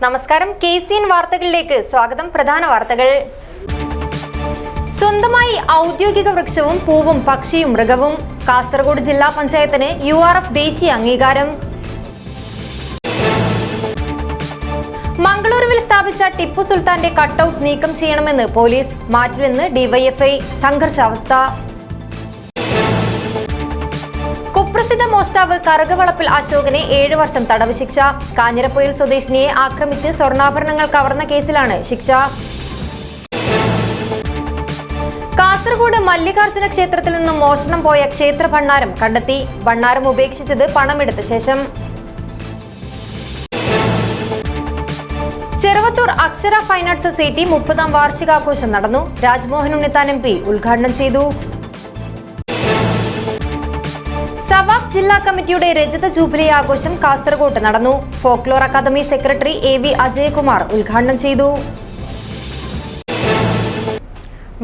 നമസ്കാരം, KCN വാർത്തകളിലേക്ക് സ്വാഗതം. പ്രധാന വാർത്തകൾ. സ്വന്തമായി ഔദ്യോഗിക വൃക്ഷവും പൂവും പക്ഷിയും മൃഗവും. കാസർഗോഡ് ജില്ലാ പഞ്ചായത്തിന് URF ദേശീയ അംഗീകാരം. മംഗളൂരുവിൽ സ്ഥാപിച്ച ടിപ്പു സുൽത്താന്റെ കട്ടൌട്ട് നീക്കം ചെയ്യണമെന്ന് പോലീസ്. മാറ്റിലെന്ന് DYFI. സംഘർഷാവസ്ഥ. കുപ്രസിദ്ധ മോഷ്ടാവ് കറുകവളപ്പിൽ അശോകനെ 7 വർഷം തടവ് ശിക്ഷ. കാഞ്ഞിരപ്പൊയിൽ സ്വദേശിനിയെ ആക്രമിച്ച് സ്വർണ്ണാഭരണങ്ങൾ കവർന്ന കേസിലാണ് ശിക്ഷ. കാസർഗോഡ് മല്ലികാർജുന ക്ഷേത്രത്തിൽ നിന്നും മോഷണം പോയ ക്ഷേത്ര ഭണ്ണാരം കണ്ടെത്തി. ഭണ്ണാരം ഉപേക്ഷിച്ചത് പണമെടുത്ത ശേഷം. ചെറുവത്തൂർ അക്ഷര ഫൈൻ ആർട്സ് സൊസൈറ്റി 30ാം വാർഷികാഘോഷം നടന്നു. രാജ്മോഹൻ ഉണ്ണിത്താൻ MP ഉദ്ഘാടനം ചെയ്തു. സവാക് ജില്ലാ കമ്മിറ്റിയുടെ രജത ജൂബിലി ആഘോഷം കാസർഗോഡ് നടന്നു. Folklore academy secretary AV Ajayakumar ഉദ്ഘാടനം ചെയ്തു.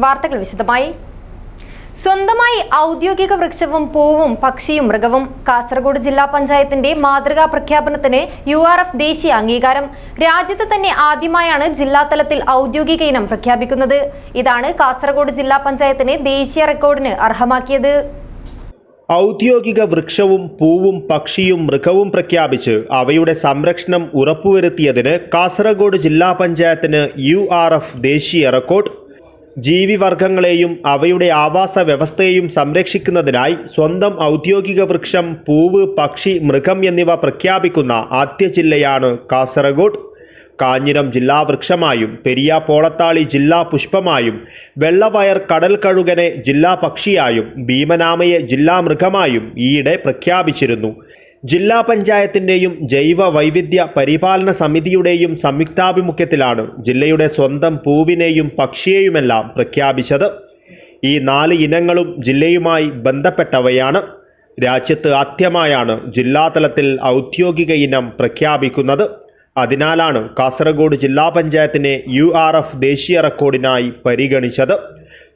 വാർത്തകൾ വിശദമായി. സ്വന്തമായി ഔദ്യോഗിക വൃക്ഷവും പൂവും പക്ഷിയും മൃഗവും. കാസർഗോഡ് ജില്ലാ പഞ്ചായത്തിന്റെ മാതൃകാ പ്രഖ്യാപനത്തിന് URF ദേശീയ അംഗീകാരം. രാജ്യത്ത് തന്നെ ആദ്യമായാണ് ജില്ലാതലത്തിൽ ഔദ്യോഗിക ഇനം പ്രഖ്യാപിക്കുന്നത്. ഇതാണ് കാസർഗോഡ് ജില്ലാ പഞ്ചായത്തിനെ ദേശീയ റെക്കോർഡിന് അർഹമാക്കിയത്. ഔദ്യോഗിക വൃക്ഷവും പൂവും പക്ഷിയും മൃഗവും പ്രഖ്യാപിച്ച് അവയുടെ സംരക്ഷണം ഉറപ്പുവരുത്തിയതിന് കാസർഗോഡ് ജില്ലാ പഞ്ചായത്തിന് URF ദേശീയ റെക്കോർഡ്. ജീവിവർഗങ്ങളെയും അവയുടെ ആവാസ വ്യവസ്ഥയെയും സംരക്ഷിക്കുന്നതിനായി സ്വന്തം ഔദ്യോഗിക വൃക്ഷം, പൂവ്, പക്ഷി, മൃഗം എന്നിവ പ്രഖ്യാപിക്കുന്ന ആദ്യ ജില്ലയാണ് കാസർഗോഡ്. കാഞ്ഞിരം ജില്ലാ വൃക്ഷമായും പെരിയാപോളത്താളി ജില്ലാ പുഷ്പമായും വെള്ളവയർ കടൽ കഴുകനെ ജില്ലാ പക്ഷിയായും ഭീമനാമയെ ജില്ലാ മൃഗമായും ഈയിടെ പ്രഖ്യാപിച്ചിരുന്നു. ജില്ലാ പഞ്ചായത്തിൻ്റെയും ജൈവ വൈവിധ്യ പരിപാലന സമിതിയുടെയും സംയുക്താഭിമുഖ്യത്തിലാണ് ജില്ലയുടെ സ്വന്തം പൂവിനെയും പക്ഷിയെയുമെല്ലാം പ്രഖ്യാപിച്ചത്. ഈ 4 ഇനങ്ങളും ജില്ലയുമായി ബന്ധപ്പെട്ടവയാണ്. രാജ്യത്ത് ആദ്യമായാണ് ജില്ലാതലത്തിൽ ഔദ്യോഗിക ഇനം പ്രഖ്യാപിക്കുന്നത്. അതിനാലാണ് കാസർഗോഡ് ജില്ലാ പഞ്ചായത്തിനെ URF ദേശീയ റെക്കോർഡിനായി പരിഗണിച്ചത്.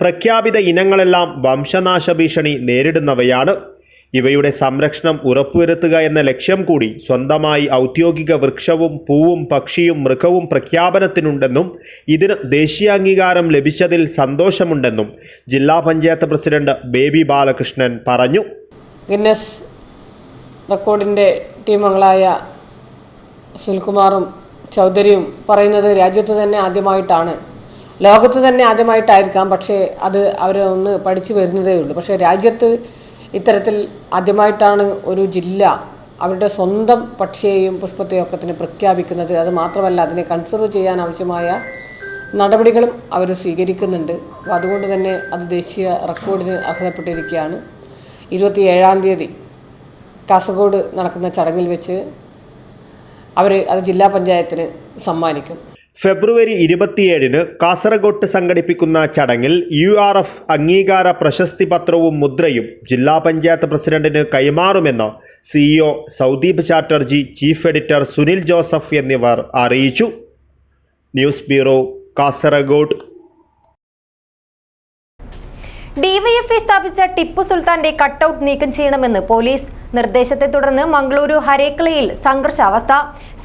പ്രഖ്യാപിത ഇനങ്ങളെല്ലാം വംശനാശ ഭീഷണി നേരിടുന്നവയാണ്. ഇവയുടെ സംരക്ഷണം ഉറപ്പുവരുത്തുക എന്ന ലക്ഷ്യം കൂടി സ്വന്തമായി ഔദ്യോഗിക വൃക്ഷവും പൂവും പക്ഷിയും മൃഗവും പ്രഖ്യാപനത്തിനുണ്ടെന്നും ഇതിന് ദേശീയാംഗീകാരം ലഭിച്ചതിൽ സന്തോഷമുണ്ടെന്നും ജില്ലാ പഞ്ചായത്ത് പ്രസിഡന്റ് ബേബി ബാലകൃഷ്ണൻ പറഞ്ഞു. ഗിന്നസ് റെക്കോർഡിൻ്റെ ടീമുകളായ സുനിൽകുമാറും ചൗധരിയും പറയുന്നത് രാജ്യത്ത് തന്നെ ആദ്യമായിട്ടാണ്, ലോകത്ത് തന്നെ ആദ്യമായിട്ടായിരിക്കാം, പക്ഷേ അത് അവരൊന്ന് പഠിച്ചു വരുന്നതേ ഉള്ളൂ. പക്ഷേ രാജ്യത്ത് ഇത്തരത്തിൽ ആദ്യമായിട്ടാണ് ഒരു ജില്ല അവരുടെ സ്വന്തം പക്ഷിയെയും പുഷ്പത്തെയും ഒക്കെ തന്നെ പ്രഖ്യാപിക്കുന്നത്. അത് മാത്രമല്ല, അതിനെ കൺസർവ് ചെയ്യാൻ ആവശ്യമായ നടപടികളും അവർ സ്വീകരിക്കുന്നുണ്ട്. അപ്പോൾ അതുകൊണ്ട് തന്നെ അത് ദേശീയ റെക്കോർഡിന് അർഹതപ്പെട്ടിരിക്കുകയാണ്. 27-ാം തീയതി കാസർഗോഡ് നടക്കുന്ന ചടങ്ങിൽ വെച്ച് അവർ അത് ജില്ലാ പഞ്ചായത്തിന് സമ്മാനിക്കും. ഫെബ്രുവരി 27-ന് കാസർഗോഡ് സംഘടിപ്പിക്കുന്ന ചടങ്ങിൽ URF അംഗീകാര പ്രശസ്തി പത്രവും മുദ്രയും ജില്ലാ പഞ്ചായത്ത് പ്രസിഡന്റിന് കൈമാറുമെന്ന് CEO Saudeep Chatterjee, chief editor Sunil Joseph എന്നിവർ അറിയിച്ചു. News bureau, Kasaragod. DYFI സ്ഥാപിച്ച ടിപ്പു സുൽത്താന്റെ കട്ടൌട്ട് നീക്കം ചെയ്യണമെന്ന് പോലീസ്. നിർദ്ദേശത്തെ തുടർന്ന് മംഗളൂരു ഹരേക്കളയിൽ സംഘർഷാവസ്ഥ.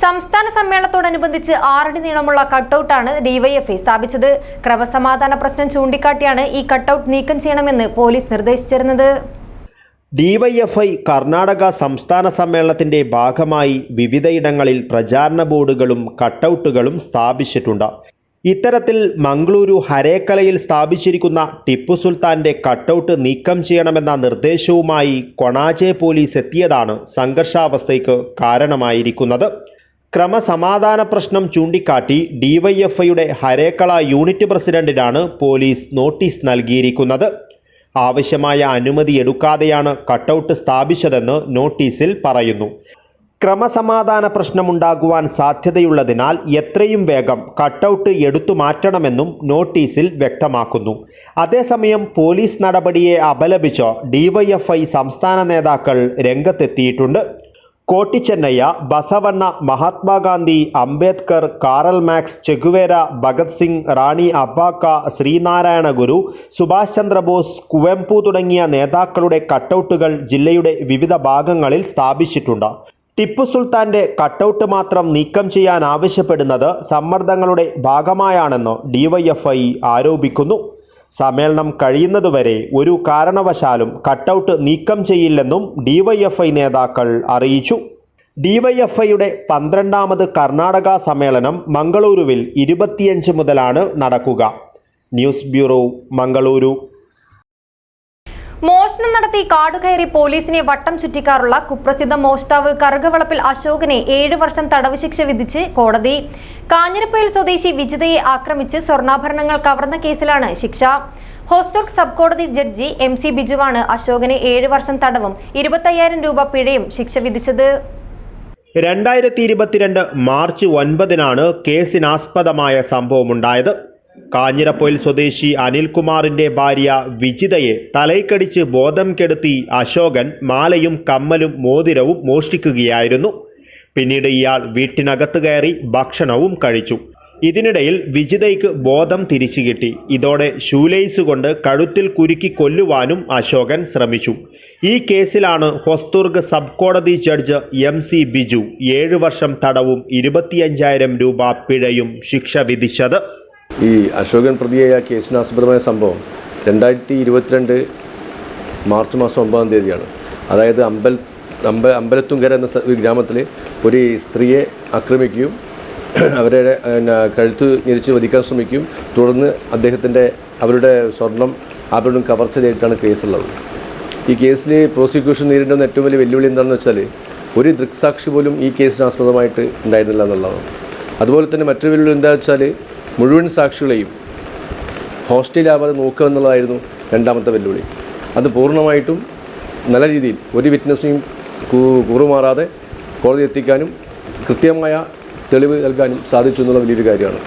സംസ്ഥാന സമ്മേളനത്തോടനുബന്ധിച്ച് 6 അടി നീളമുള്ള കട്ടൌട്ടാണ് DYFI സ്ഥാപിച്ചത്. ക്രമസമാധാന പ്രശ്നം ചൂണ്ടിക്കാട്ടിയാണ് ഈ കട്ടൌട്ട് നീക്കം ചെയ്യണമെന്ന് പോലീസ് നിർദ്ദേശിച്ചിരുന്നത്. DYFI കർണാടക സംസ്ഥാന സമ്മേളനത്തിന്റെ ഭാഗമായി വിവിധയിടങ്ങളിൽ പ്രചാരണ ബോർഡുകളും കട്ടൌട്ടുകളും സ്ഥാപിച്ചിട്ടുണ്ട്. ഇത്തരത്തിൽ മംഗളൂരു ഹരേക്കലയിൽ സ്ഥാപിച്ചിരിക്കുന്ന ടിപ്പു സുൽത്താന്റെ കട്ടൌട്ട് നീക്കം ചെയ്യണമെന്ന നിർദ്ദേശവുമായി കൊണാജെ പോലീസ് എത്തിയതാണ് സംഘർഷാവസ്ഥയ്ക്ക് കാരണമായിരിക്കുന്നത്. ക്രമസമാധാന പ്രശ്നം ചൂണ്ടിക്കാട്ടി DYFIയുടെ ഹരേക്കള യൂണിറ്റ് പ്രസിഡന്റിനാണ് പോലീസ് നോട്ടീസ് നൽകിയിരിക്കുന്നത്. ആവശ്യമായ അനുമതി എടുക്കാതെയാണ് കട്ടൌട്ട് സ്ഥാപിച്ചതെന്ന് നോട്ടീസിൽ പറയുന്നു. ക്രമസമാധാന പ്രശ്നമുണ്ടാകുവാൻ സാധ്യതയുള്ളതിനാൽ എത്രയും വേഗം കട്ടൌട്ട് എടുത്തു മാറ്റണമെന്നും നോട്ടീസിൽ വ്യക്തമാക്കുന്നു. അതേസമയം പോലീസ് നടപടിയെ അപലപിച്ച് DYFI സംസ്ഥാന നേതാക്കൾ രംഗത്തെത്തിയിട്ടുണ്ട്. Kotichennaya, Basavanna, Mahatma Gandhi, Ambedkar, Karl Marx, Che Guevara, Bhagat Singh, Rani Abbakka, Sree Narayana Guru, Subhash Chandra Bose, Kuvempu തുടങ്ങിയ നേതാക്കളുടെ കട്ടൌട്ടുകൾ ജില്ലയുടെ വിവിധ ഭാഗങ്ങളിൽ സ്ഥാപിച്ചിട്ടുണ്ട്. ടിപ്പു സുൽത്താന്റെ കട്ടൗട്ട് മാത്രം നീക്കം ചെയ്യാൻ ആവശ്യപ്പെടുന്നത് സമ്മർദ്ദങ്ങളുടെ ഭാഗമായാണെന്ന് ഡിവൈഎഫ്ഐ ആരോപിക്കുന്നു. സമ്മേളനം കഴിയുന്നതുവരെ ഒരു കാരണവശാലും കട്ടൗട്ട് നീക്കം ചെയ്യില്ലെന്നും ഡിവൈഎഫ്ഐ നേതാക്കൾ അറിയിച്ചു. ഡിവൈഎഫ്ഐയുടെ 12ാമത് കർണാടക സമ്മേളനം മംഗളൂരുവിൽ 25 മുതലാണ് നടക്കുക. News bureau, Mangaluru. മോഷണം നടത്തി കാടുകയറി പോലീസിനെ വട്ടം ചുറ്റിക്കാറുള്ള കുപ്രസിദ്ധ മോഷ്ടാവ് കറുകവളപ്പിൽ അശോകനെ 7 വർഷം തടവ് ശിക്ഷ വിധിച്ച് കോടതി. കാഞ്ഞിരപ്പയിൽ സ്വദേശി വിജിതയെ ആക്രമിച്ച് സ്വർണ്ണാഭരണങ്ങൾ കവർന്ന കേസിലാണ് ശിക്ഷ. ഹോസ്ദുർഗ് സബ് കോടതി ജഡ്ജി MC ബിജുവാണ് അശോകനെ 7 വർഷം തടവും 25,000 രൂപ പിഴയും ശിക്ഷ വിധിച്ചത്. 2022 മാർച്ച് 9-നാണ് കേസിനാസ്പദമായ സംഭവമുണ്ടായത്. കാഞ്ഞിരപ്പൊയിൽ സ്വദേശി അനിൽകുമാറിന്റെ ഭാര്യ വിജിതയെ തലയ്ക്കടിച്ച് ബോധം കെടുത്തി അശോകൻ മാലയും കമ്മലും മോതിരവും മോഷ്ടിക്കുകയായിരുന്നു. പിന്നീട് ഇയാൾ വീട്ടിനകത്ത് കയറി ഭക്ഷണവും കഴിച്ചു. ഇതിനിടയിൽ വിജിതയ്ക്ക് ബോധം തിരിച്ചു കിട്ടി. ഇതോടെ ഷൂലേസ് കൊണ്ട് കഴുത്തിൽ കുരുക്കി കൊല്ലുവാനും അശോകൻ ശ്രമിച്ചു. ഈ കേസിലാണ് ഹോസ്ദുർഗ് സബ് കോടതി ജഡ്ജ് MC ബിജു 7 വർഷം തടവും 25,000 രൂപ പിഴയും ശിക്ഷ വിധിച്ചത്. ഈ അശോകൻ പ്രതിയായ കേസിനാസ്പദമായ സംഭവം 2022 മാർച്ച് മാസം 9-ാം തീയതിയാണ്. അതായത് അമ്പലത്തുങ്കര എന്ന ഗ്രാമത്തിൽ ഒരു സ്ത്രീയെ ആക്രമിക്കുകയും അവരുടെ കഴുത്ത് ഞെരിച്ച് വധിക്കാൻ ശ്രമിക്കുകയും തുടർന്ന് അവരുടെ സ്വർണം ആഭരണം കവർച്ച ചെയ്തിട്ടാണ് കേസുള്ളത്. ഈ കേസിൽ പ്രോസിക്യൂഷൻ നേരിടുന്ന ഏറ്റവും വലിയ വെല്ലുവിളി എന്താണെന്ന് വെച്ചാൽ ഒരു ദൃക്സാക്ഷി പോലും ഈ കേസിനാസ്പദമായിട്ട് ഉണ്ടായിരുന്നില്ല എന്നുള്ളതാണ്. അതുപോലെ തന്നെ മറ്റൊരു വെല്ലുവിളി എന്താ വെച്ചാൽ മുഴുവൻ സാക്ഷികളെയും ഹോസ്റ്റലിലാവാതെ നോക്കുക എന്നുള്ളതായിരുന്നു രണ്ടാമത്തെ വെല്ലുവിളി. അത് പൂർണ്ണമായിട്ടും നല്ല രീതിയിൽ ഒരു വിറ്റ്നസിനെയും കൂറുമാറാതെ കോടതി എത്തിക്കാനും കൃത്യമായ തെളിവ് നൽകാനും സാധിച്ചു എന്നുള്ള വലിയൊരു കാര്യമാണ്.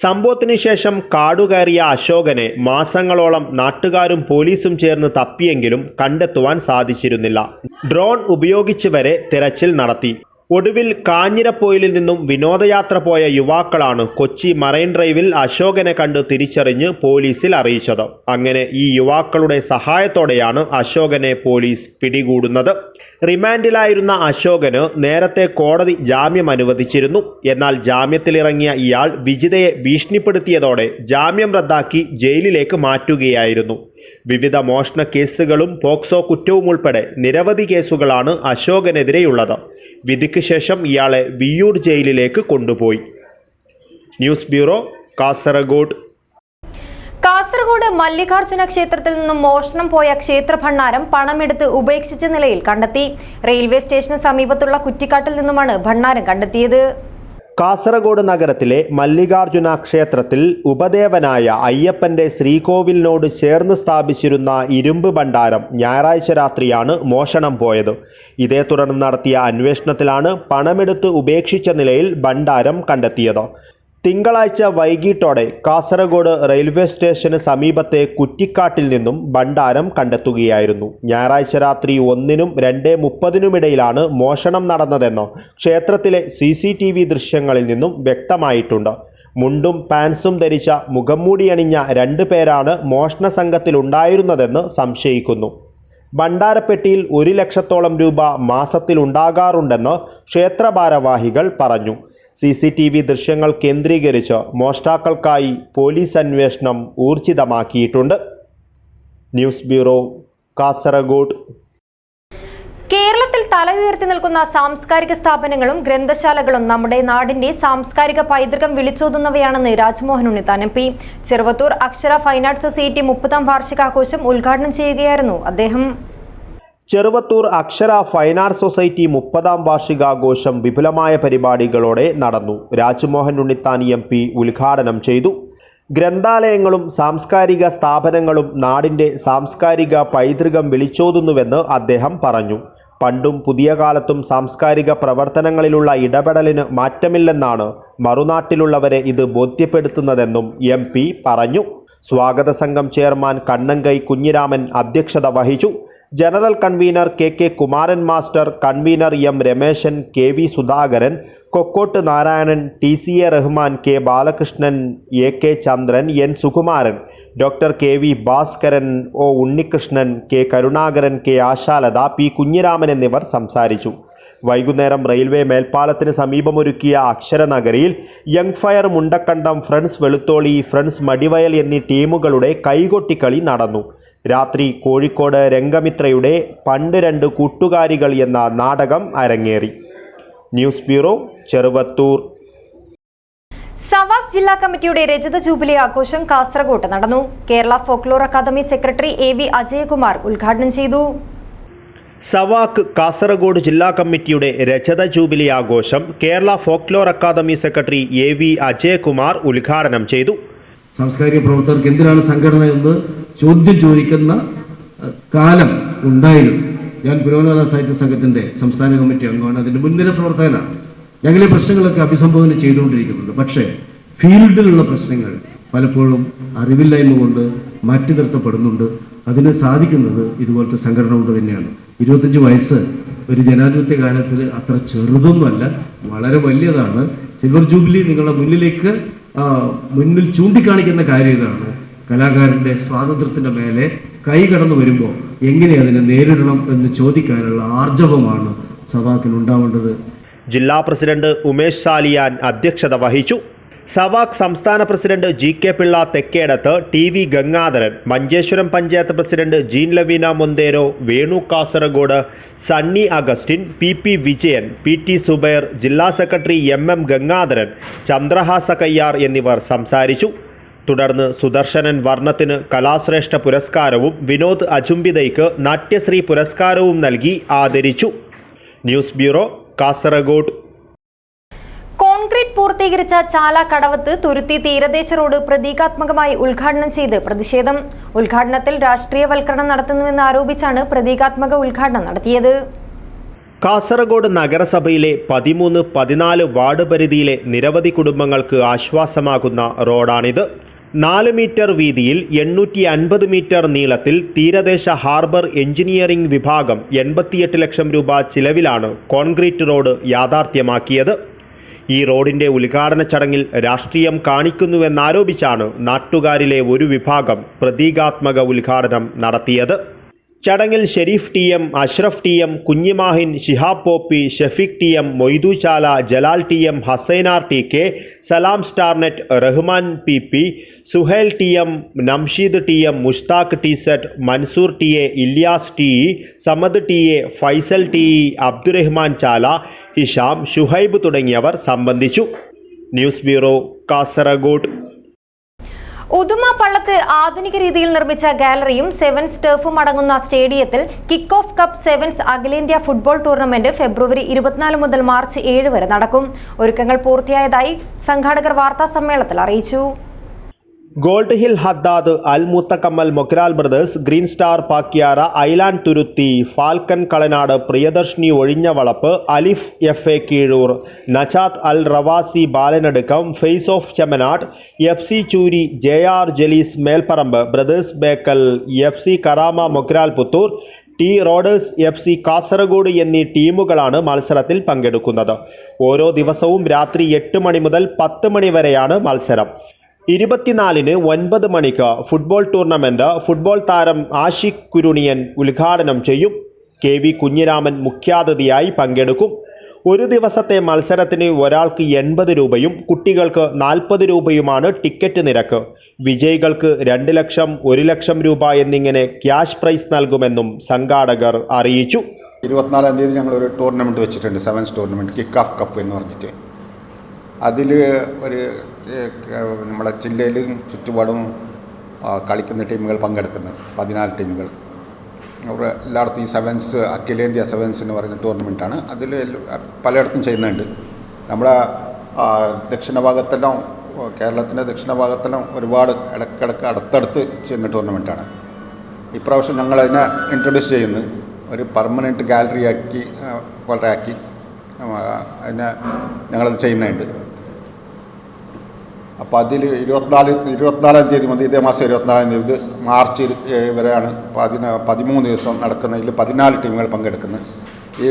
സംഭവത്തിന് ശേഷം കാടുകയറിയ അശോകനെ മാസങ്ങളോളം നാട്ടുകാരും പോലീസും ചേർന്ന് തപ്പിയെങ്കിലും കണ്ടെത്തുവാൻ സാധിച്ചിരുന്നില്ല. ഡ്രോൺ ഉപയോഗിച്ച് വരെ തിരച്ചിൽ നടത്തി. ഒടുവിൽ കാഞ്ഞിരപ്പൊയിലിൽ നിന്നും വിനോദയാത്ര പോയ യുവാക്കളാണ് കൊച്ചി മറൈൻ ഡ്രൈവിൽ അശോകനെ കണ്ട് തിരിച്ചറിഞ്ഞ് പോലീസിൽ അറിയിച്ചത്. അങ്ങനെ ഈ യുവാക്കളുടെ സഹായത്തോടെയാണ് അശോകനെ പോലീസ് പിടികൂടുന്നത്. റിമാൻഡിലായിരുന്ന അശോകന് നേരത്തെ കോടതി ജാമ്യം അനുവദിച്ചിരുന്നു. എന്നാൽ ജാമ്യത്തിലിറങ്ങിയ ഇയാൾ വിജിതയെ ഭീഷണിപ്പെടുത്തിയതോടെ ജാമ്യം റദ്ദാക്കി ജയിലിലേക്ക് മാറ്റുകയായിരുന്നു. വിവിധ മോഷണ കേസുകളും പോക്സോ കുറ്റവും ഉൾപ്പെടെ നിരവധി കേസുകളാണ് അശോകനെതിരെയുള്ളത്. വിധിക്ക് ശേഷം ഇയാളെ വിയ്യൂർ ജയിലിലേക്ക് കൊണ്ടുപോയി. News bureau, Kasaragod. കാസർഗോഡ് മല്ലികാർജുന ക്ഷേത്രത്തിൽ നിന്നും മോഷണം പോയ ക്ഷേത്ര ഭണ്ഡാരം പണമെടുത്ത് ഉപേക്ഷിച്ച നിലയിൽ കണ്ടെത്തി. റെയിൽവേ സ്റ്റേഷന് സമീപത്തുള്ള കുറ്റിക്കാട്ടിൽ നിന്നുമാണ് ഭണ്ഡാരം കണ്ടെത്തിയത്. കാസർഗോഡ് നഗരത്തിലെ മല്ലികാർജുന ക്ഷേത്രത്തിൽ ഉപദേവനായ അയ്യപ്പന്റെ ശ്രീകോവിലിനോട് ചേർന്ന് സ്ഥാപിച്ചിരുന്ന ഇരുമ്പ് ഭണ്ഡാരം ഞായറാഴ്ച രാത്രിയാണ് മോഷണം പോയത്. ഇതേ തുടർന്ന് നടത്തിയ അന്വേഷണത്തിലാണ് പണമെടുത്ത് ഉപേക്ഷിച്ച നിലയിൽ ഭണ്ഡാരം കണ്ടെത്തിയത്. തിങ്കളാഴ്ച വൈകിട്ടോടെ കാസർഗോഡ് റെയിൽവേ സ്റ്റേഷന് സമീപത്തെ കുറ്റിക്കാട്ടിൽ നിന്നും ഭണ്ഡാരം കണ്ടെത്തുകയായിരുന്നു. ഞായറാഴ്ച രാത്രി 1-നും 2:30-നുമിടയിലാണ് മോഷണം നടന്നതെന്ന് ക്ഷേത്രത്തിലെ CCTV ദൃശ്യങ്ങളിൽ നിന്നും വ്യക്തമായിട്ടുണ്ട്. മുണ്ടും പാൻസും ധരിച്ച മുഖംമൂടിയണിഞ്ഞ 2 പേരാണ് മോഷണ സംഘത്തിലുണ്ടായിരുന്നതെന്ന് സംശയിക്കുന്നു. ഭണ്ഡാരപ്പെട്ടിയിൽ 1 ലക്ഷത്തോളം രൂപ മാസത്തിലുണ്ടാകാറുണ്ടെന്ന് ക്ഷേത്ര ഭാരവാഹികൾ പറഞ്ഞു. CCTV ദൃശ്യങ്ങൾ കേന്ദ്രീകരിച്ച് മോഷ്ടാക്കൾക്കായി പോലീസ് അന്വേഷണം ഊർജിതമാക്കിയിട്ടുണ്ട്. News bureau, Kasaragod. കേരളത്തിൽ തല ഉയർത്തി നിൽക്കുന്ന സാംസ്കാരിക സ്ഥാപനങ്ങളും ഗ്രന്ഥശാലകളും നമ്മുടെ നാടിന്റെ സാംസ്കാരിക പൈതൃകം വിളിച്ചോതുന്നവയാണെന്ന് രാജ്മോഹൻ ഉണ്ണിത്താൻ MP. ചെറുവത്തൂർ അക്ഷര ഫൈൻ ആർട്സ് സൊസൈറ്റി 30ാം വാർഷികാഘോഷം ഉദ്ഘാടനം ചെയ്യുകയായിരുന്നു അദ്ദേഹം. ചെറുവത്തൂർ അക്ഷര ഫൈൻ ആർട്സ് സൊസൈറ്റി 30ാം വാർഷികാഘോഷം വിപുലമായ പരിപാടികളോടെ നടന്നു. രാജ്മോഹൻ ഉണ്ണിത്താൻ MP ഉദ്ഘാടനം ചെയ്തു. ഗ്രന്ഥാലയങ്ങളും സാംസ്കാരിക സ്ഥാപനങ്ങളും നാടിൻ്റെ സാംസ്കാരിക പൈതൃകം വിളിച്ചോതുന്നുവെന്ന് അദ്ദേഹം പറഞ്ഞു. പണ്ടും പുതിയ കാലത്തും സാംസ്കാരിക പ്രവർത്തനങ്ങളിലുള്ള ഇടപെടലിന് മാറ്റമില്ലെന്നാണ് മറുനാട്ടിലുള്ളവരെ ഇത് ബോധ്യപ്പെടുത്തുന്നതെന്നും MP പറഞ്ഞു. സ്വാഗത സംഘം ചെയർമാൻ കണ്ണങ്കൈ കുഞ്ഞിരാമൻ അധ്യക്ഷത വഹിച്ചു. General convener KK Kumaran master, convener M Rameshan, KV Sudhakaran, Kokkottu Narayanan, TCA Rahman, K Balakrishnan, AK Chandran, N Sukumaran, doctor KV Bhaskaran, O Unnikrishnan, K Karunakaran, K Ashalatha, P Kunhiraman എന്നിവർ സംസാരിച്ചു. വൈകുന്നേരം റെയിൽവേ മേൽപ്പാലത്തിന് സമീപമൊരുക്കിയ അക്ഷരനഗരിയിൽ young fire Mundakkandam, friends Velutholi, friends Madivayal എന്നീ ടീമുകളുടെ കൈകൊട്ടിക്കളി നടന്നു. രാത്രി കോഴിക്കോട് രംഗമിത്രയുടെ പണ്ട് രണ്ട് കൂട്ടുകാരികൾ എന്ന നാടകം അരങ്ങേറി. News bureau, Cheruvathur. സവാക് ജില്ലാ കമ്മിറ്റിയുടെ രജത ജൂബിലി ആഘോഷം കാസർഗോഡ് നടന്നു. Kerala folklore academy secretary AV Ajayakumar ഉദ്ഘാടനം ചെയ്തു. സവാക് കാസർഗോഡ് ജില്ലാ കമ്മിറ്റിയുടെ രജത ജൂബിലി ആഘോഷം Kerala folklore academy secretary AV Ajayakumar ഉദ്ഘാടനം ചെയ്തു. സാംസ്കാരിക പ്രവർത്തകർക്ക് എന്തിനാണ് സംഘടന എന്ന് ചോദ്യം ചോദിക്കുന്ന കാലം ഉണ്ടായിരുന്നു. ഞാൻ പുരോഗമന സാഹിത്യ സംഘത്തിൻ്റെ സംസ്ഥാന കമ്മിറ്റി അംഗമാണ്, അതിൻ്റെ മുൻനിര പ്രവർത്തകനാണ്. ഞങ്ങളെ പ്രശ്നങ്ങളൊക്കെ അഭിസംബോധന ചെയ്തുകൊണ്ടിരിക്കുന്നുണ്ട്. പക്ഷേ ഫീൽഡിലുള്ള പ്രശ്നങ്ങൾ പലപ്പോഴും അറിവില്ലായ്മ കൊണ്ട് മാറ്റി നിർത്തപ്പെടുന്നുണ്ട്. അതിന് സാധിക്കുന്നത് ഇതുപോലത്തെ സംഘടന കൊണ്ട് തന്നെയാണ്. 25 വയസ്സ് ഒരു ജനാധിപത്യ കാലത്തിൽ അത്ര ചെറുതൊന്നുമല്ല, വളരെ വലിയതാണ്. സിൽവർ ജൂബിലി നിങ്ങളുടെ മുന്നിൽ ചൂണ്ടിക്കാണിക്കുന്ന കാര്യം ഇതാണ്. കലാകാരൻ്റെ സ്വാതന്ത്ര്യത്തിൻ്റെ മേലെ കൈ കടന്നു വരുമ്പോൾ എങ്ങനെ അതിനെ നേരിടണം എന്ന് ചോദിക്കാനുള്ള ആർജവമാണ് സവാക്കിന് ഉണ്ടാവേണ്ടത്. ജില്ലാ പ്രസിഡന്റ് ഉമേഷ് സാലിയാൻ അധ്യക്ഷത വഹിച്ചു. സവാക് സംസ്ഥാന president GK Pillai Thekkedath, TV Gangadharan, Manjeshwaram panchayat president Jean Lavina Monteiro, Venu Kasaragod, Sunny Augustine, PP Vijayan, PT Subair, ജില്ലാ സെക്രട്ടറി MM ഗംഗാധരൻ, ചന്ദ്രഹാസ കയ്യാർ എന്നിവർ സംസാരിച്ചു. തുടർന്ന് സുദർശനൻ വർണ്ണത്തിന് കലാശ്രേഷ്ഠ പുരസ്കാരവും വിനോദ് അജുംബിതയ്ക്ക് നാട്യശ്രീ പുരസ്കാരവും നൽകി ആദരിച്ചു. News bureau, Kasaragod. കോൺക്രീറ്റ് പൂർത്തീകരിച്ച ചാല കടവത്ത് തുരുത്തി തീരദേശ റോഡ് പ്രതീകാത്മകമായി ഉദ്ഘാടനം ചെയ്ത് പ്രതിഷേധം. ഉദ്ഘാടനത്തിൽ രാഷ്ട്രീയവൽക്കരണം നടത്തുന്നുവെന്ന് ആരോപിച്ചാണ് പ്രതീകാത്മക ഉദ്ഘാടനം നടത്തിയത്. കാസർഗോഡ് നഗരസഭയിലെ 13, 14 വാർഡ് പരിധിയിലെ നിരവധി കുടുംബങ്ങൾക്ക് ആശ്വാസമാകുന്ന റോഡാണിത്. 4 മീറ്റർ വീതിയിൽ 850 മീറ്റർ നീളത്തിൽ തീരദേശ ഹാർബർ എഞ്ചിനീയറിംഗ് വിഭാഗം 88 ലക്ഷം രൂപ ചിലവിലാണ് കോൺക്രീറ്റ് റോഡ് യാഥാർത്ഥ്യമാക്കിയത്. ഈ റോഡിൻ്റെ ഉദ്ഘാടന ചടങ്ങിൽ രാഷ്ട്രീയം കാണിക്കുന്നുവെന്നാരോപിച്ചാണ് നാട്ടുകാരിലെ ഒരു വിഭാഗം പ്രതീകാത്മക ഉദ്ഘാടനം നടത്തിയത്. ചടങ്ങിൽ Sharif TM, Ashraf TM, Kunhimahin, Shihab Poppy, Shafeeq TM, Moidu Chala, Jalal TM, Hasainar TK, Salam Starnet, Rahman PP, Suhail TM, Namsheed TM, Mushtaq TZ, Mansoor TA, Ilyas TE, Samad TA, Faisal TE, Abdurahman Chala, Hisham, Shuhaib തുടങ്ങിയവർ സംബന്ധിച്ചു. News bureau, Kasaragod. ഉദുമ പള്ളത്ത് ആധുനിക രീതിയിൽ നിർമ്മിച്ച ഗാലറിയും സെവൻസ് ടർഫും അടങ്ങുന്ന സ്റ്റേഡിയത്തിൽ കിക്ക് ഓഫ് കപ്പ് സെവൻസ് അഖിലേന്ത്യാ ഫുട്ബോൾ ടൂർണമെന്റ് ഫെബ്രുവരി 24 മുതൽ മാർച്ച് 7 വരെ നടക്കും. ഒരുക്കങ്ങൾ പൂർത്തിയായതായി സംഘാടകർ വാർത്താ സമ്മേളനത്തിൽ അറിയിച്ചു. Gold hill Haddad, Al Muthakkammal Mogral brothers, green star Pakyara, island Thuruthi, falcon Kalanad, Priyadarshini Ozhinjavalappu, Alif FA Keezhur, Najath Al Rawasi Balanadukkam, face of Chemmanad, FC Choori, JR Jalees Melparamba, brothers Bekal, FC Karama Mogral Puthur, T roaders FC Kasaragod എന്നീ ടീമുകളാണ് മത്സരത്തിൽ പങ്കെടുക്കുന്നത്. ഓരോ ദിവസവും രാത്രി 8 മണി മുതൽ 10 മണി വരെയാണ് മത്സരം. 24-ന് 9 മണിക്ക് ഫുട്ബോൾ ടൂർണമെന്റ് ഫുട്ബോൾ താരം ആഷിഖ് കുരുണിയൻ ഉദ്ഘാടനം ചെയ്യും. KV കുഞ്ഞിരാമൻ മുഖ്യാതിഥിയായി പങ്കെടുക്കും. ഒരു ദിവസത്തെ മത്സരത്തിന് ഒരാൾക്ക് 80 രൂപയും കുട്ടികൾക്ക് 40 രൂപയുമാണ് ടിക്കറ്റ് നിരക്ക്. വിജയികൾക്ക് 2 ലക്ഷം, 1 ലക്ഷം രൂപ എന്നിങ്ങനെ ക്യാഷ് പ്രൈസ് നൽകുമെന്നും സംഘാടകർ അറിയിച്ചു. 24-ാം തീയതി ഞങ്ങളൊരു ടൂർണമെൻറ്റ് വെച്ചിട്ടുണ്ട്, sevens tournament, kick off cup എന്ന് പറഞ്ഞിട്ട്. അതിൽ ഒരു നമ്മുടെ ജില്ലയിലും ചുറ്റുപാടും കളിക്കുന്ന ടീമുകൾ പങ്കെടുക്കുന്നത് 14 ടീമുകൾ. അവിടെ എല്ലായിടത്തും ഈ സെവൻസ് അഖിലേന്ത്യാ സെവൻസ് എന്ന് പറയുന്ന ടൂർണമെൻറ്റാണ്. അതിൽ പലയിടത്തും ചെയ്യുന്നുണ്ട്. നമ്മുടെ ദക്ഷിണ ഭാഗത്തെല്ലാം, കേരളത്തിൻ്റെ ദക്ഷിണ ഭാഗത്തെല്ലാം ഒരുപാട് ഇടയ്ക്കിടയ്ക്ക് അടുത്തടുത്ത് ചെയ്യുന്ന ടൂർണമെൻറ്റാണ്. ഇപ്രാവശ്യം ഞങ്ങളതിനെ ഇൻട്രൊഡ്യൂസ് ചെയ്യുന്നു, ഒരു പെർമനൻറ്റ് ഗാലറി ആക്കി അതിനെ ഞങ്ങളത് ചെയ്യുന്നുണ്ട്. അപ്പോൾ അതിൽ 24-ാം തീയതി മുതൽ, ഇതേ മാസം 24-ാം തീയതി മാർച്ച് വരെയാണ് 13 ദിവസം നടക്കുന്നതിൽ 14 ടീമുകൾ പങ്കെടുക്കുന്നത്. ഈ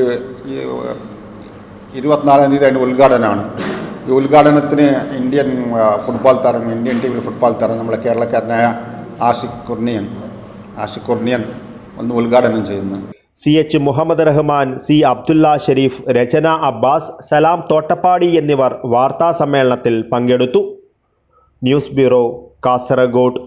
24-ാം തീയതി അതിൻ്റെ ഉദ്ഘാടനമാണ്. ഈ ഉദ്ഘാടനത്തിന് ഇന്ത്യൻ ടീമിൽ ഫുട്ബോൾ താരം നമ്മുടെ കേരളക്കാരനായ ആഷിഖ് കുർണിയൻ ഒന്ന് ഉദ്ഘാടനം ചെയ്യുന്നു. CH മുഹമ്മദ് റഹ്മാൻ, C അബ്ദുള്ള ഷെരീഫ്, രചന അബ്ബാസ്, സലാം തോട്ടപ്പാടി എന്നിവർ വാർത്താ സമ്മേളനത്തിൽ പങ്കെടുത്തു. News bureau, Kasaragod.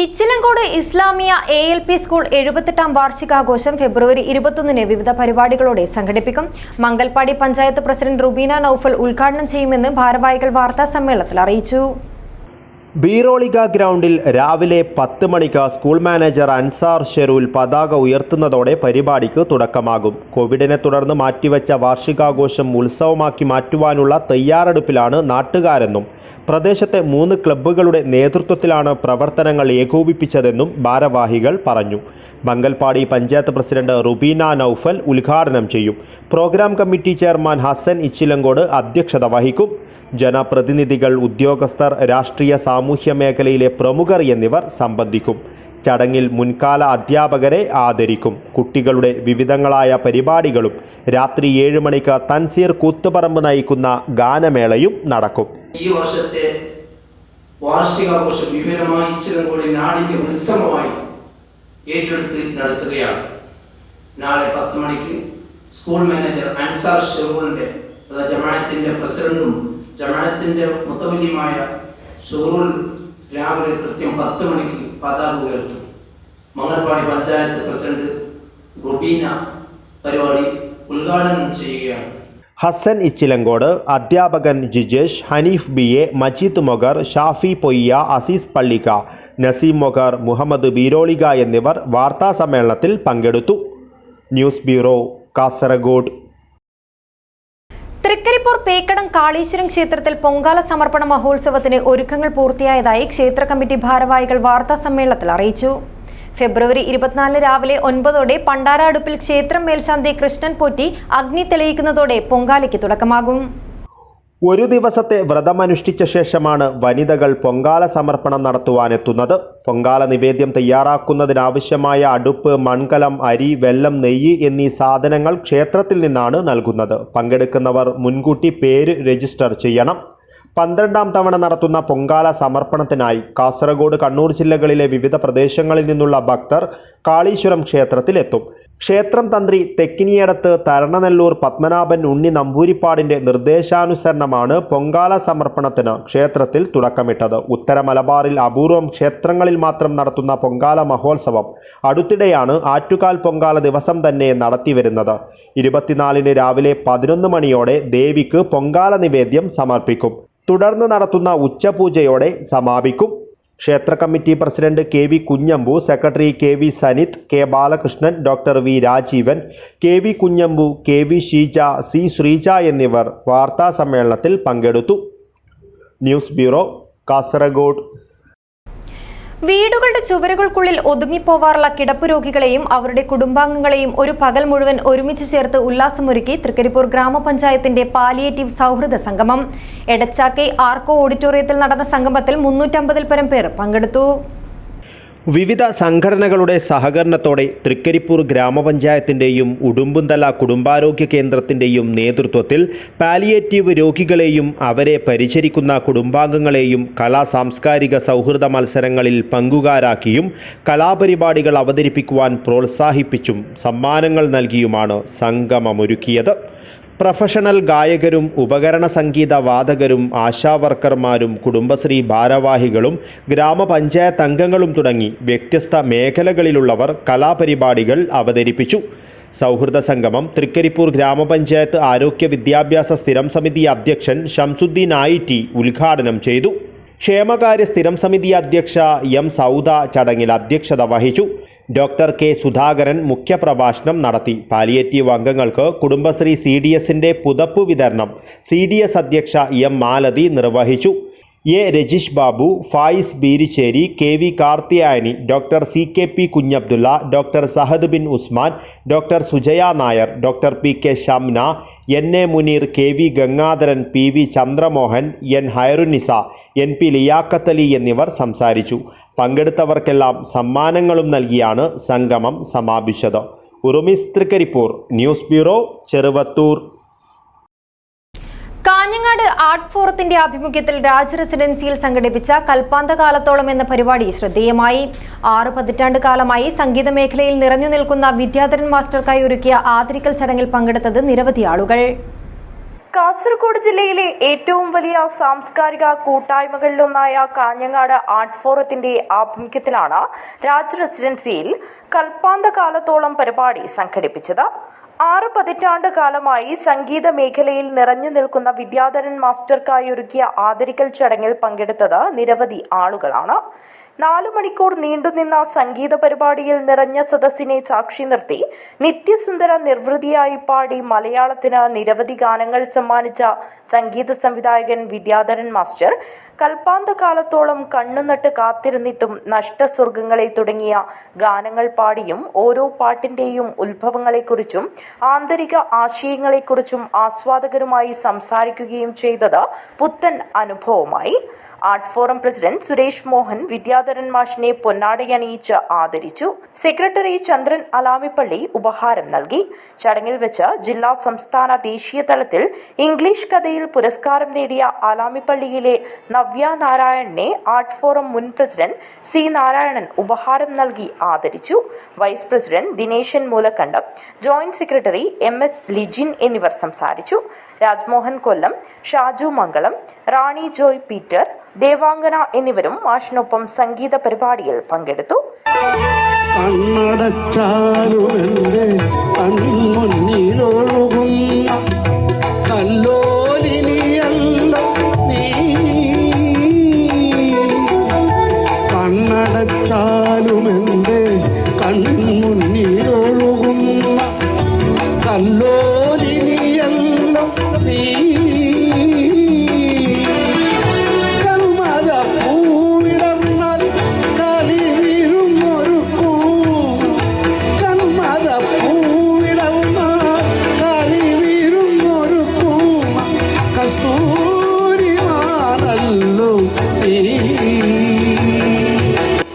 Ichilangod Islamia ALP school 78ാം വാർഷികാഘോഷം ഫെബ്രുവരി 21-ന് വിവിധ പരിപാടികളോടെ സംഘടിപ്പിക്കും. മംഗൽപാടി പഞ്ചായത്ത് പ്രസിഡന്റ് റുബീന നൌഫൽ ഉദ്ഘാടനം ചെയ്യുമെന്ന് ഭാരവാഹികൾ വാർത്താ സമ്മേളനത്തിൽ അറിയിച്ചു. ബീറോളിക ഗ്രൗണ്ടിൽ രാവിലെ 10 മണിക്ക് സ്കൂൾ മാനേജർ അൻസാർ ഷെറൂൽ പതാക ഉയർത്തുന്നതോടെ പരിപാടിക്ക് തുടക്കമാകും. കോവിഡിനെ തുടർന്ന് മാറ്റിവെച്ച വാർഷികാഘോഷം ഉത്സവമാക്കി മാറ്റുവാനുള്ള തയ്യാറെടുപ്പിലാണ് നാട്ടുകാരെന്നും പ്രദേശത്തെ 3 ക്ലബ്ബുകളുടെ നേതൃത്വത്തിലാണ് പ്രവർത്തനങ്ങൾ ഏകോപിപ്പിച്ചതെന്നും ഭാരവാഹികൾ പറഞ്ഞു. മംഗൽപാടി പഞ്ചായത്ത് പ്രസിഡന്റ് റുബീന നൌഫൽ ഉദ്ഘാടനം ചെയ്യും. Programme committee chairman Hasan Ichilangod അധ്യക്ഷത വഹിക്കും. ജനപ്രതിനിധികൾ, ഉദ്യോഗസ്ഥർ, രാഷ്ട്രീയ സാമൂഹ്യ മേഖലയിലെ പ്രമുഖർ എന്നിവർ സംബന്ധിക്കും. ചടങ്ങിൽ മുൻകാല അധ്യാപകരെ ആദരിക്കും. കുട്ടികളുടെ വിവിധങ്ങളായ പരിപാടികളും രാത്രി 7 മണിക്ക് തൻസീർ കൂത്തുപറമ്പ് നയിക്കുന്ന ഗാനമേളയും നടക്കും. ഈ വർഷത്തെ വാർഷികാഘോഷം വിപുലമായി ഇച്ചിലങ്കോട് നാടിന്റെ ഉത്സവമായി ഏറ്റെടുത്ത് നടത്തുകയാണ്. നാളെ 10 മണിക്ക് സ്കൂൾ മാനേജർ അൻസാർ ഷെറൂലിന്റെ ജമാഅത്തിന്റെ പ്രസിഡന്റും ജമാഅത്തിന്റെ മുത്തവല്ലിയുമായ ഷെറൂൽ രാവിലെ കൃത്യം 10 മണിക്ക് പതാക ഉയർത്തും. മംഗൽപാടി പഞ്ചായത്ത് പ്രസിഡന്റ് റുബീന പരിപാടി ഉദ്ഘാടനം ചെയ്യുകയാണ്. ഹസൻ ഇച്ചിലങ്കോട്, അധ്യാപകൻ ജിജേഷ്, ഹനീഫ് BA, മജീദ് മൊഗർ, ഷാഫി പൊയ്യ, അസീസ് പള്ളിക്ക, നസീം മൊഗർ, മുഹമ്മദ് ബീരോളിക എന്നിവർ വാർത്താ സമ്മേളനത്തിൽ പങ്കെടുത്തു. News bureau, Kasaragod. തൃക്കരിപ്പൂർ പേക്കടം കാളീശ്വരം ക്ഷേത്രത്തിൽ പൊങ്കാല സമർപ്പണ മഹോത്സവത്തിന് ഒരുക്കങ്ങൾ പൂർത്തിയായതായി ക്ഷേത്ര കമ്മിറ്റി ഭാരവാഹികൾ വാർത്താ സമ്മേളനത്തിൽ അറിയിച്ചു. ഫെബ്രുവരി 24 രാവിലെ 9 പണ്ടാര അടുപ്പിൽ ക്ഷേത്രം മേൽശാന്തി കൃഷ്ണൻ പോറ്റി അഗ്നി തെളിയിക്കുന്നതോടെ പൊങ്കാലയ്ക്ക് തുടക്കമാകും. ഒരു ദിവസത്തെ വ്രതമനുഷ്ഠിച്ച ശേഷമാണ് വനിതകൾ പൊങ്കാല സമർപ്പണം നടത്തുവാനെത്തുന്നത്. പൊങ്കാല നിവേദ്യം തയ്യാറാക്കുന്നതിനാവശ്യമായ അടുപ്പ്, മൺകലം, അരി, വെല്ലം, നെയ്യ് എന്നീ സാധനങ്ങൾ ക്ഷേത്രത്തിൽ നിന്നാണ് നൽകുന്നത്. പങ്കെടുക്കുന്നവർ മുൻകൂട്ടി പേര് രജിസ്റ്റർ ചെയ്യണം. 12ാം തവണ നടത്തുന്ന പൊങ്കാല സമർപ്പണത്തിനായി കാസർഗോഡ്, കണ്ണൂർ ജില്ലകളിലെ വിവിധ പ്രദേശങ്ങളിൽ നിന്നുള്ള ഭക്തർ കാളീശ്വരം ക്ഷേത്രത്തിലെത്തും. ക്ഷേത്രം തന്ത്രി തെക്കിനിയടത്ത് തരണനെല്ലൂർ പത്മനാഭൻ ഉണ്ണി നമ്പൂരിപ്പാടിന്റെ നിർദ്ദേശാനുസരണമാണ് പൊങ്കാല സമർപ്പണത്തിന് ക്ഷേത്രത്തിൽ തുടക്കമിട്ടത്. ഉത്തര മലബാറിൽ അപൂർവം ക്ഷേത്രങ്ങളിൽ മാത്രം നടത്തുന്ന പൊങ്കാല മഹോത്സവം അടുത്തിടെയാണ് ആറ്റുകാൽ പൊങ്കാല ദിവസം തന്നെ നടത്തിവരുന്നത്. 24-ന് രാവിലെ 11 മണിയോടെ ദേവിക്ക് പൊങ്കാല നിവേദ്യം സമർപ്പിക്കും. തുടർന്ന് നടത്തുന്ന ഉച്ചപൂജയോടെ സമാപിക്കും. ക്ഷേത്ര committee president KV Kunhambu, secretary KV Sanith, K Balakrishnan, doctor V Rajeevan, KV Kunhambu, KV Sheeja, C Sreeja എന്നിവർ വാർത്താ സമ്മേളനത്തിൽ പങ്കെടുത്തു. News bureau, Kasaragod. വീടുകളുടെ ചുവരുകൾക്കുള്ളിൽ ഒതുങ്ങിപ്പോവാറുള്ള കിടപ്പ് രോഗികളെയും അവരുടെ കുടുംബാംഗങ്ങളെയും ഒരു പകൽ മുഴുവൻ ഒരുമിച്ച് ചേർത്ത് ഉല്ലാസമൊരുക്കി തൃക്കരിപ്പൂർ ഗ്രാമപഞ്ചായത്തിന്റെ പാലിയേറ്റീവ് സൗഹൃദ സംഗമം. എടച്ചാക്കൈ ആർക്കോ ഓഡിറ്റോറിയത്തിൽ നടന്ന സംഗമത്തിൽ 350-ൽ പരം പേർ പങ്കെടുത്തു. വിവിധ സംഘടനകളുടെ സഹകരണത്തോടെ തൃക്കരിപ്പൂർ ഗ്രാമപഞ്ചായത്തിൻ്റെയും ഉടുമ്പുന്തല കുടുംബാരോഗ്യ കേന്ദ്രത്തിൻ്റെയും നേതൃത്വത്തിൽ പാലിയേറ്റീവ് രോഗികളെയും അവരെ പരിചരിക്കുന്ന കുടുംബാംഗങ്ങളെയും സാംസ്കാരിക സൗഹൃദ മത്സരങ്ങളിൽ പങ്കുകാരാക്കിയും കലാപരിപാടികൾ അവതരിപ്പിക്കുവാൻ പ്രോത്സാഹിപ്പിച്ചും സമ്മാനങ്ങൾ നൽകിയുമാണ് സംഗമമൊരുക്കിയത്. പ്രൊഫഷണൽ ഗായകരും ഉപകരണ സംഗീത വാദകരും ആശാവർക്കർമാരും കുടുംബശ്രീ ഭാരവാഹികളും ഗ്രാമപഞ്ചായത്ത് അംഗങ്ങളും തുടങ്ങി വ്യത്യസ്ത മേഖലകളിലുള്ളവർ കലാപരിപാടികൾ അവതരിപ്പിച്ചു. സൗഹൃദ സംഗമം തൃക്കരിപ്പൂർ ഗ്രാമപഞ്ചായത്ത് ആരോഗ്യ വിദ്യാഭ്യാസ സ്ഥിരം സമിതി അധ്യക്ഷൻ ഷംസുദ്ദീൻ IT ഉദ്ഘാടനം ചെയ്തു. ക്ഷേമകാര്യ സ്ഥിരം സമിതി അധ്യക്ഷ M സൗദ ചടങ്ങിൽ അധ്യക്ഷത വഹിച്ചു. ഡോക്ടർ K സുധാകരൻ മുഖ്യപ്രഭാഷണം നടത്തി. പാലിയേറ്റീവ് അംഗങ്ങൾക്ക് കുടുംബശ്രീ CDSന്റെ പുതപ്പ് വിതരണം CDS അധ്യക്ഷ M മാലതി നിർവഹിച്ചു. A Rajeesh Babu, Fayis Beericheri, KV Karthiyayani, doctor CKP Kunhabdulla, doctor Sahad bin Usman, doctor Sujaya Nair, doctor PK Shamna, NA Muneer, KV Gangadharan, PV Chandramohan, N Hairunisa, NP Liyakathali എന്നിവർ സംസാരിച്ചു. പങ്കെടുത്തവർക്കെല്ലാം സമ്മാനങ്ങളും നൽകിയാണ് സംഗമം സമാപിച്ചത്. Urumis Trikaripur. News bureau, Cheruvathur. Kanhangad art ഫോറത്തിന്റെ ആഭിമുഖ്യത്തിൽ രാജ് റെസിഡൻസിയിൽ സംഘടിപ്പിച്ച കൽപ്പാന്തകാലത്തോളം എന്ന പരിപാടി ശ്രദ്ധേയമായി. 6 പതിറ്റാണ്ട് കാലമായി സംഗീത മേഖലയിൽ നിറഞ്ഞു നിൽക്കുന്ന വിദ്യാധരൻ മാസ്റ്റർക്കായി ഒരുക്കിയ ആദരിക്കൽ ചടങ്ങിൽ പങ്കെടുത്തത് നിരവധി ആളുകൾ. കാസർഗോഡ് ജില്ലയിലെ ഏറ്റവും വലിയ സാംസ്കാരിക കൂട്ടായ്മകളിലൊന്നായ കാഞ്ഞങ്ങാട് ആർട്ട് ഫോറത്തിന്റെ ആഭിമുഖ്യത്തിലാണ് രാജ് റെസിഡൻസിയിൽ കൽപ്പാന്തകാലത്തോളം പരിപാടി സംഘടിപ്പിച്ചത്. 6 പതിറ്റാണ്ട് കാലമായി സംഗീത മേഖലയിൽ നിറഞ്ഞു നിൽക്കുന്ന വിദ്യാധരൻ മാസ്റ്റർക്കായി ഒരുക്കിയ ആദരിക്കൽ ചടങ്ങിൽ പങ്കെടുത്തത് നിരവധി ആളുകളാണ്. 4 മണിക്കൂർ നീണ്ടുനിന്ന സംഗീത പരിപാടിയിൽ നിറഞ്ഞ സദസ്സിനെ സാക്ഷി നിർത്തി നിത്യസുന്ദര നിർവൃതിയായി പാടി മലയാളത്തിന് നിരവധി ഗാനങ്ങൾ സമ്മാനിച്ച സംഗീത സംവിധായകൻ വിദ്യാധരൻ മാസ്റ്റർ കൽപ്പാന്തകാലത്തോളം കണ്ണുനട്ട് കാത്തിരുന്നിട്ടും നഷ്ടസ്വർഗങ്ങളെ തുടങ്ങിയ ഗാനങ്ങൾ പാടിയും ഓരോ പാട്ടിന്റെയും ഉത്ഭവങ്ങളെക്കുറിച്ചും ആന്തരിക ആശയങ്ങളെക്കുറിച്ചും ആസ്വാദകരുമായി സംസാരിക്കുകയും ചെയ്തത് പുത്തൻ അനുഭവമായി. Art forum president Suresh Mohan Vidyadharan മാഷിനെ പൊന്നാടയണിയിച്ച് ആദരിച്ചു. സെക്രട്ടറി ചന്ദ്രൻ അലാമിപ്പള്ളി ഉപഹാരം നൽകി. ചടങ്ങിൽ വെച്ച് ജില്ലാ, സംസ്ഥാന, ദേശീയ തലത്തിൽ ഇംഗ്ലീഷ് കഥയിൽ പുരസ്കാരം നേടിയ അലാമിപ്പള്ളിയിലെ നവ്യ നാരായണനെ ആർട്ട് ഫോറം മുൻ പ്രസിഡന്റ് സി നാരായണൻ ഉപഹാരം നൽകി ആദരിച്ചു. Vice president Dineshan Moolakkandam, joint secretary MS Lijin എന്നിവർ സംസാരിച്ചു. രാജ്മോഹൻ കൊല്ലം, ഷാജു മംഗളം, റാണി ജോയ് പീറ്റർ, ദേവാംഗന എന്നിവരും മാഷിനൊപ്പം സംഗീത പരിപാടിയിൽ പങ്കെടുത്തു.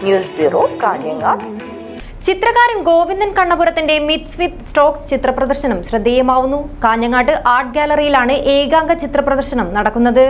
News bureau, Kanhangad. ചിത്രകാരൻ ഗോവിന്ദൻ കണ്ണപുരത്തിന്റെ മിറ്റ്സ് വിത്ത് സ്ട്രോക്സ് ചിത്രപ്രദർശനം ശ്രദ്ധേയമാവുന്നു. കാഞ്ഞങ്ങാട് ആർട്ട് ഗാലറിയിലാണ് ഏകാംഗ ചിത്രപ്രദർശനം നടക്കുന്നത്.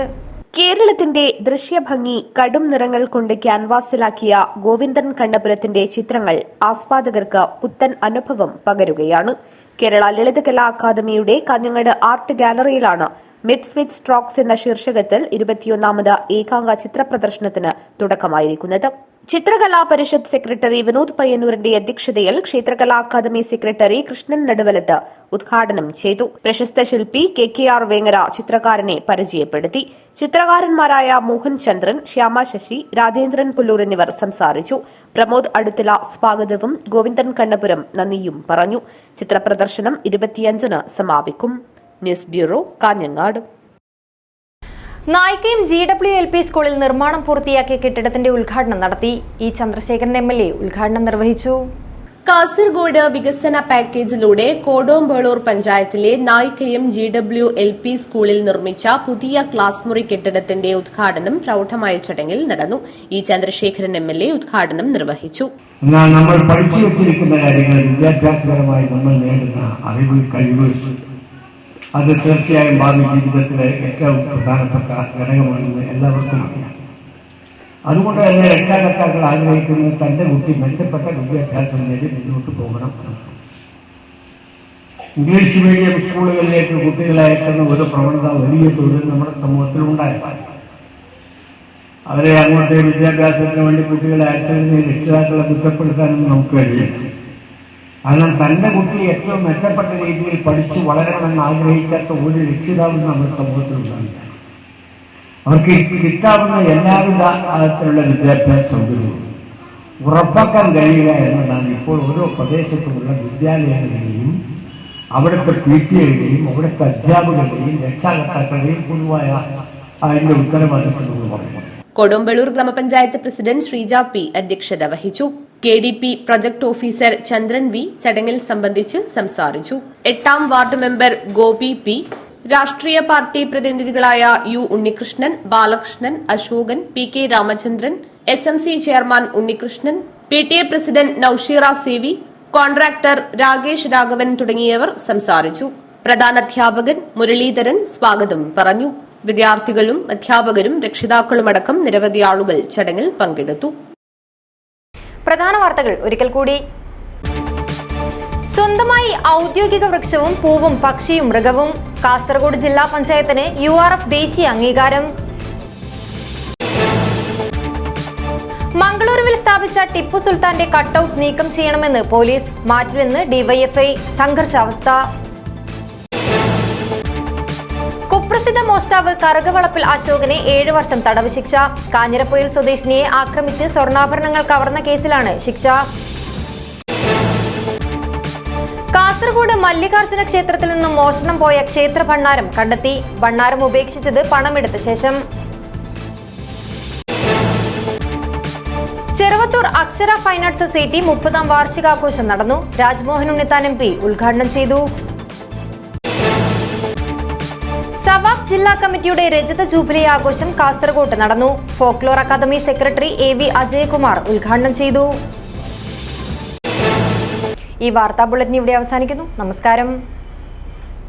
കേരളത്തിന്റെ ദൃശ്യഭംഗി കടും നിറങ്ങൾ കൊണ്ട് ക്യാൻവാസിലാക്കിയ ഗോവിന്ദൻ കണ്ണപുരത്തിന്റെ ചിത്രങ്ങൾ ആസ്വാദകർക്ക് പുത്തൻ അനുഭവം പകരുകയാണ്. കേരള ലളിതകലാ അക്കാദമിയുടെ Kanhangad art ഗാലറിയിലാണ് midst with strokes എന്ന ശീർഷകത്തിൽ 21ാമത് ഏകാംഗ ചിത്രപ്രദർശനത്തിന് തുടക്കമായിരിക്കുന്നത്. ചിത്രകലാ പരിഷത്ത് സെക്രട്ടറി വിനോദ് പയ്യന്നൂരിന്റെ അധ്യക്ഷതയിൽ ക്ഷേത്രകലാ അക്കാദമി സെക്രട്ടറി കൃഷ്ണൻ നടുവലത്ത് ഉദ്ഘാടനം ചെയ്തു. പ്രശസ്ത ശില്പി KKR വേങ്ങര ചിത്രകാരനെ പരിചയപ്പെടുത്തി. ചിത്രകാരന്മാരായ മോഹൻ ചന്ദ്രൻ, ശ്യാമ ശശി, രാജേന്ദ്രൻ പുല്ലൂർ എന്നിവർ സംസാരിച്ചു. പ്രമോദ് അടുത്തില സ്വാഗതവും ഗോവിന്ദൻ കണ്ണപുരം നന്ദിയും പറഞ്ഞു. ചിത്രപ്രദർശനം 25-ന് സമാപിക്കും. News bureau, Kanhangad. Nayikkayam GWLP സ്കൂളിൽ നിർമ്മാണം പൂർത്തിയാക്കിയ കെട്ടിടത്തിന്റെ ഉദ്ഘാടനം നടത്തി. E. ചന്ദ്രശേഖരൻ MLA ഉദ്ഘാടനം നിർവഹിച്ചു. കാസർഗോഡ് വികസന പാക്കേജിലൂടെ കോടോംബേളൂർ പഞ്ചായത്തിലെ നായിക്കയം GWLP സ്കൂളിൽ നിർമ്മിച്ച പുതിയ ക്ലാസ് മുറി കെട്ടിടത്തിന്റെ ഉദ്ഘാടനം പ്രൗഢമായ ചടങ്ങിൽ നടന്നു. E. ചന്ദ്രശേഖരൻ MLA ഉദ്ഘാടനം നിർവഹിച്ചു. നമ്മൾ പഠിച്ചു വെച്ചിരിക്കുന്ന കാര്യങ്ങൾ, വിദ്യാഭ്യാസപരമായി നമ്മൾ നേടുന്ന അറിവ്, കഴിവ്, അത് തീർച്ചയായും ഭാവി ജീവിതത്തിലെ ഏറ്റവും പ്രധാനപ്പെട്ട ഘടകമാണെന്ന് എല്ലാവർക്കും അറിയാം. അതുകൊണ്ട് തന്നെ രക്ഷാകർത്താക്കൾ ആഗ്രഹിക്കുന്നത് തൻ്റെ കുട്ടി മെച്ചപ്പെട്ട വിദ്യാഭ്യാസം നേടി മുന്നോട്ട് പോകണം. ഇംഗ്ലീഷ് മീഡിയം സ്കൂളുകളിലേക്ക് കുട്ടികളെ അയക്കുന്ന ഒരു പ്രവണത വലിയ തോതിൽ നമ്മുടെ സമൂഹത്തിലുണ്ടായിരുന്നു. അവരെ അങ്ങോട്ട് വിദ്യാഭ്യാസത്തിന് വേണ്ടി കുട്ടികളെ അയച്ചതിന് രക്ഷിതാക്കളെ കുറ്റപ്പെടുത്താനും നമുക്ക് കഴിയില്ല. കാരണം തൻ്റെ കുട്ടി ഏറ്റവും മെച്ചപ്പെട്ട രീതിയിൽ പഠിച്ചു വളരണമെന്ന് ആഗ്രഹിക്കാത്ത ഒരു രക്ഷിതാവും നമ്മുടെ സമൂഹത്തിലുണ്ടാവില്ല. അവർക്ക് കിട്ടാവുന്ന എല്ലാവിധ തരത്തിലുള്ള വിദ്യാഭ്യാസ സൗകര്യവും ഉറപ്പാക്കാൻ കഴിയുക എന്നതാണ് ഇപ്പോൾ ഓരോ പ്രദേശത്തുമുള്ള വിദ്യാലയങ്ങളുടെയും അവിടുത്തെ PTA-യുടെയും അവിടുത്തെ അധ്യാപകരുടെയും രക്ഷാകർത്താക്കളുടെയും പൊതുവായ അതിൻ്റെ ഉത്തരവാദിത്വം എന്ന് പറയുന്നത്. കൊടുമ്പളൂർ ഗ്രാമപഞ്ചായത്ത് പ്രസിഡന്റ് ശ്രീജ P അധ്യക്ഷത വഹിച്ചു. KDP project officer Chandran V ചടങ്ങിൽ സംബന്ധിച്ച് സംസാരിച്ചു. 8ാം വാർഡ് മെമ്പർ ഗോപി P, രാഷ്ട്രീയ പാർട്ടി പ്രതിനിധികളായ U. Unnikrishnan, Balakrishnan, Ashokan, PK Ramachandran, SMC chairman Unnikrishnan, PTA president Nausheera CV, contractor Rakesh Raghavan തുടങ്ങിയവർ സംസാരിച്ചു. പ്രധാനാധ്യാപകൻ മുരളീധരൻ സ്വാഗതം പറഞ്ഞു. വിദ്യാർത്ഥികളും അധ്യാപകരും രക്ഷിതാക്കളുമടക്കം നിരവധി ആളുകൾ ചടങ്ങിൽ പങ്കെടുത്തു. പ്രധാന വാർത്തകൾ ഒരിക്കൽ കൂടി. സ്വന്തമായി ഔദ്യോഗിക വൃക്ഷവും പൂവും പക്ഷിയും മൃഗവും. കാസർഗോഡ് ജില്ലാ പഞ്ചായത്തിന് URF ദേശീയ അംഗീകാരം. മംഗളൂരുവിൽ സ്ഥാപിച്ച ടിപ്പു സുൽത്താന്റെ കട്ടൌട്ട് നീക്കം ചെയ്യണമെന്ന് പോലീസ്. മാറ്റിലെന്ന് ഡിവൈഎഫ്ഐ. സംഘർഷാവസ്ഥ. കുപ്രസിദ്ധ മോഷ്ടാവ് കറുകവളപ്പിൽ അശോകനെ 7 വർഷം തടവ് ശിക്ഷ. കാഞ്ഞിരപ്പൊയിൽ സ്വദേശിനിയെ ആക്രമിച്ച് സ്വർണ്ണാഭരണങ്ങൾ കവർന്ന കേസിലാണ് ശിക്ഷ. കാസർഗോഡ് മല്ലികാർജുന ക്ഷേത്രത്തിൽ നിന്നും മോഷണം പോയ ക്ഷേത്ര ഭണ്ണാരം കണ്ടെത്തി. ഭണ്ണാരം ഉപേക്ഷിച്ചത് പണമെടുത്ത ശേഷം. ചെറുവത്തൂർ അക്ഷര ഫൈൻ ആർട്സ് സൊസൈറ്റി 30ാം വാർഷികാഘോഷം നടന്നു. രാജ്മോഹൻ ഉണ്ണിത്താൻ MP ഉദ്ഘാടനം ചെയ്തു. സവാബ് ജില്ലാ കമ്മിറ്റിയുടെ രജത ജൂബിലി ആഘോഷം കാസർഗോഡ് നടന്നു. Folklore academy secretary AV Ajayakumar ഉദ്ഘാടനം ചെയ്തു. ഈ വാർത്താ ബുള്ളറ്റിൻ ഇവിടെ അവസാനിക്കുന്നു. നമസ്കാരം.